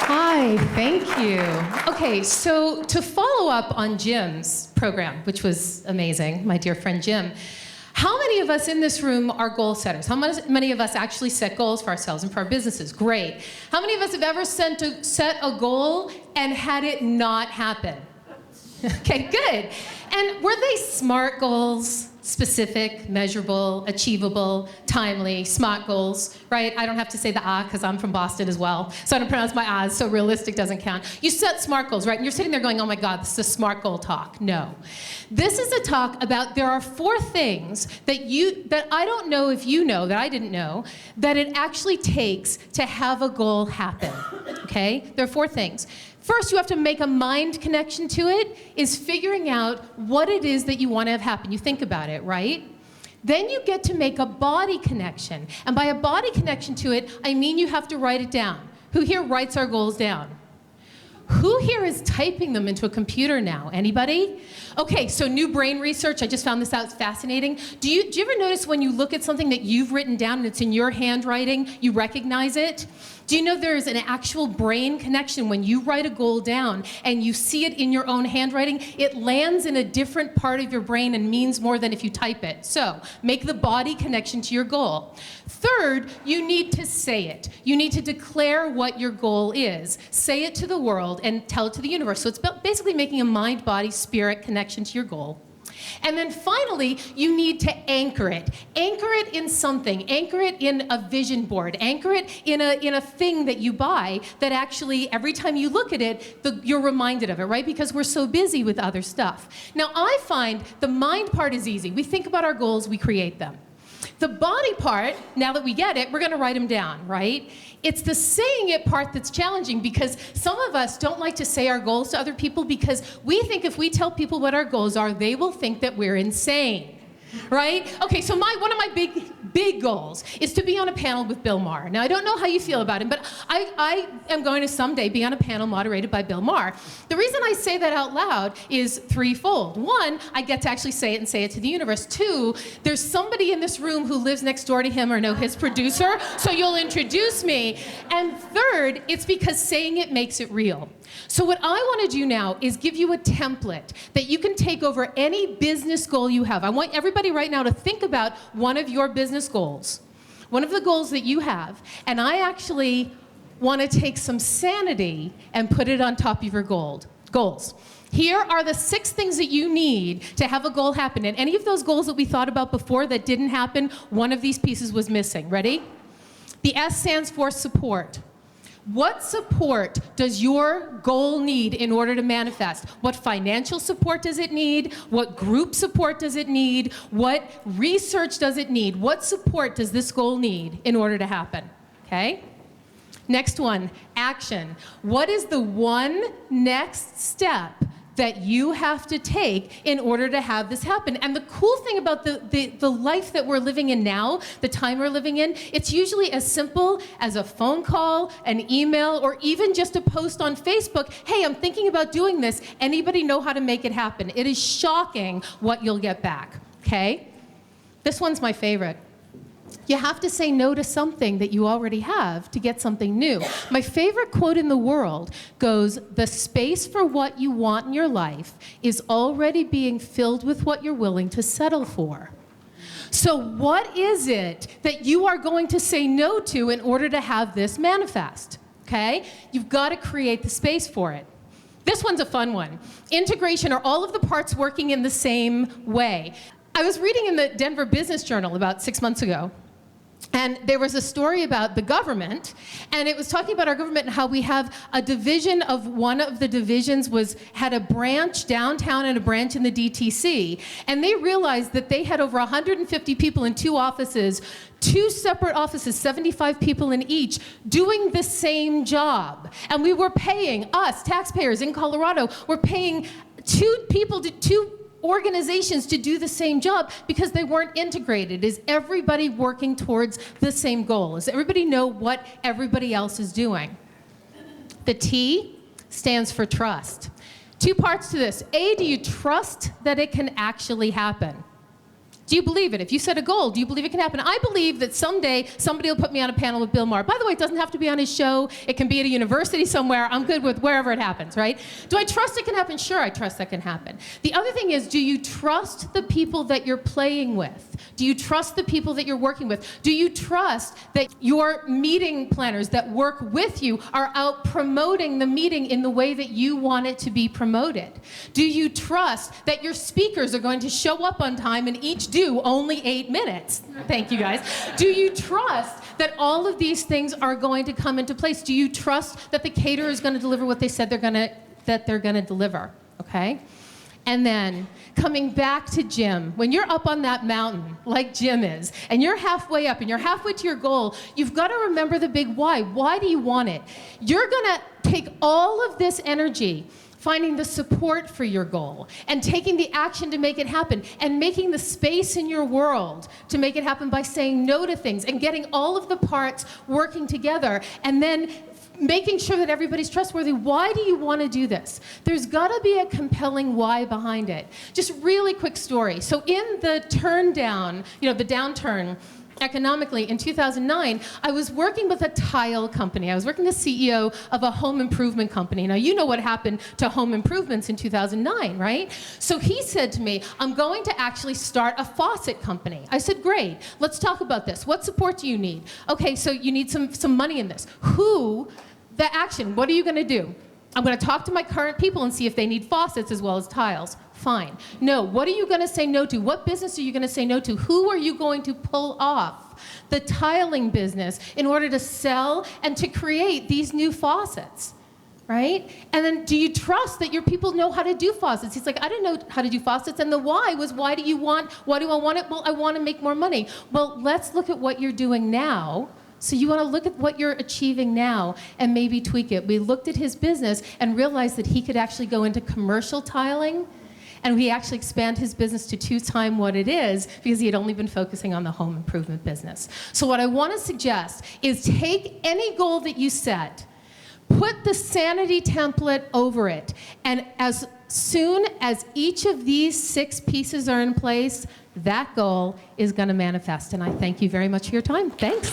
Hi, thank you. Okay, so to follow up on Jim's program, which was amazing, my dear friend Jim, how many of us in this room are goal setters? How many of us actually set goals for ourselves and for our businesses? Great. How many of us have ever set a goal and had it not happen? Okay, good. And were they SMART goals? Specific, measurable, achievable, timely, SMART goals, right? I don't have to say the ah because I'm from Boston as well, so I don't pronounce my ahs, so realistic doesn't count. You set SMART goals, right? And you're sitting there going, oh my God, this is a SMART goal talk. No. This is a talk about there are 4 things that I don't know if you know, that I didn't know, that it actually takes to have a goal happen, okay? There are 4 things. First, you have to make a mind connection to it, is figuring out what it is that you want to have happen. You think about it, right? Then you get to make a body connection. And by a body connection to it, I mean you have to write it down. Who here writes our goals down? Who here is typing them into a computer now? Anybody? Okay, so new brain research, I just found this out, it's fascinating. Do you ever notice when you look at something that you've written down and it's in your handwriting, you recognize it? Do you know there's an actual brain connection when you write a goal down and you see it in your own handwriting? It lands in a different part of your brain and means more than if you type it. So make the body connection to your goal. Third, you need to say it. You need to declare what your goal is. Say it to the world and tell it to the universe. So it's basically making a mind, body, spirit connection to your goal. And then finally, you need to anchor it. Anchor it in something. Anchor it in a vision board. Anchor it in a thing that you buy that actually, every time you look at it, you're reminded of it, right? Because we're so busy with other stuff. Now, I find the mind part is easy. We think about our goals, we create them. The body part, now that we get it, we're going to write them down, right? It's the saying it part that's challenging because some of us don't like to say our goals to other people because we think if we tell people what our goals are, they will think that we're insane. Right? Okay, so one of my big goals is to be on a panel with Bill Maher. Now, I don't know how you feel about him, but I am going to someday be on a panel moderated by Bill Maher. The reason I say that out loud is threefold. 1, I get to actually say it and say it to the universe. 2, there's somebody in this room who lives next door to him or know his producer, so you'll introduce me. And 3rd, it's because saying it makes it real. So what I want to do now is give you a template that you can take over any business goal you have. I want everybody right now to think about one of your business goals, one of the goals that you have, and I actually want to take some sanity and put it on top of your goals. Here are the 6 things that you need to have a goal happen. And any of those goals that we thought about before that didn't happen, one of these pieces was missing. Ready? The S stands for support. What support does your goal need in order to manifest? What financial support does it need? What group support does it need? What research does it need? What support does this goal need in order to happen? Okay? Next one, action. What is the one next step that you have to take in order to have this happen? And the cool thing about the life that we're living in now, the time we're living in, it's usually as simple as a phone call, an email, or even just a post on Facebook. Hey, I'm thinking about doing this. Anybody know how to make it happen? It is shocking what you'll get back, okay? This one's my favorite. You have to say no to something that you already have to get something new. My favorite quote in the world goes, "The space for what you want in your life is already being filled with what you're willing to settle for." So what is it that you are going to say no to in order to have this manifest? Okay? You've got to create the space for it. This one's a fun one. Integration, are all of the parts working in the same way? I was reading in the Denver Business Journal about 6 months ago, and there was a story about the government, and it was talking about our government and how we have a division of one of the divisions had a branch downtown and a branch in the DTC, and they realized that they had over 150 people in 2 offices, 2 separate offices, 75 people in each, doing the same job. And we were paying, us, taxpayers in Colorado, we're paying 2 organizations to do the same job because they weren't integrated. Is everybody working towards the same goal? Does everybody know what everybody else is doing? The T stands for trust. 2 parts to this. A, do you trust that it can actually happen? Do you believe it? If you set a goal, do you believe it can happen? I believe that someday somebody will put me on a panel with Bill Maher. By the way, it doesn't have to be on his show. It can be at a university somewhere. I'm good with wherever it happens, right? Do I trust it can happen? Sure, I trust that can happen. The other thing is, do you trust the people that you're playing with? Do you trust the people that you're working with? Do you trust that your meeting planners that work with you are out promoting the meeting in the way that you want it to be promoted? Do you trust that your speakers are going to show up on time and each do only 8 minutes? Thank you, guys. Do you trust that all of these things are going to come into place? Do you trust that the caterer is going to deliver what they said they're going to deliver? Okay? And then coming back to Jim, when you're up on that mountain, like Jim is, and you're halfway up and you're halfway to your goal, you've got to remember the big why. Why do you want it? You're going to take all of this energy finding the support for your goal and taking the action to make it happen and making the space in your world to make it happen by saying no to things and getting all of the parts working together and then making sure that everybody's trustworthy. Why do you want to do this? There's got to be a compelling why behind it. Just really quick story. So in the turn down, the downturn, economically, in 2009, I was working with a tile company. I was working with the CEO of a home improvement company. Now, you know what happened to home improvements in 2009, right? So he said to me, I'm going to actually start a faucet company. I said, great, let's talk about this. What support do you need? Okay, so you need some money in this. The action, what are you going to do? I'm going to talk to my current people and see if they need faucets as well as tiles. Fine. No, what are you going to say no to? What business are you going to say no to? Who are you going to pull off the tiling business in order to sell and to create these new faucets, right? And then do you trust that your people know how to do faucets? He's like, I didn't know how to do faucets. And the why was, why do I want it? Well, I want to make more money. Well, let's look at what you're doing now. So you want to look at what you're achieving now and maybe tweak it. We looked at his business and realized that he could actually go into commercial tiling, and we actually expand his business to 2 times what it is because he had only been focusing on the home improvement business. So what I want to suggest is take any goal that you set, put the Sanity template over it, and as soon as each of these 6 pieces are in place, that goal is going to manifest. And I thank you very much for your time. Thanks.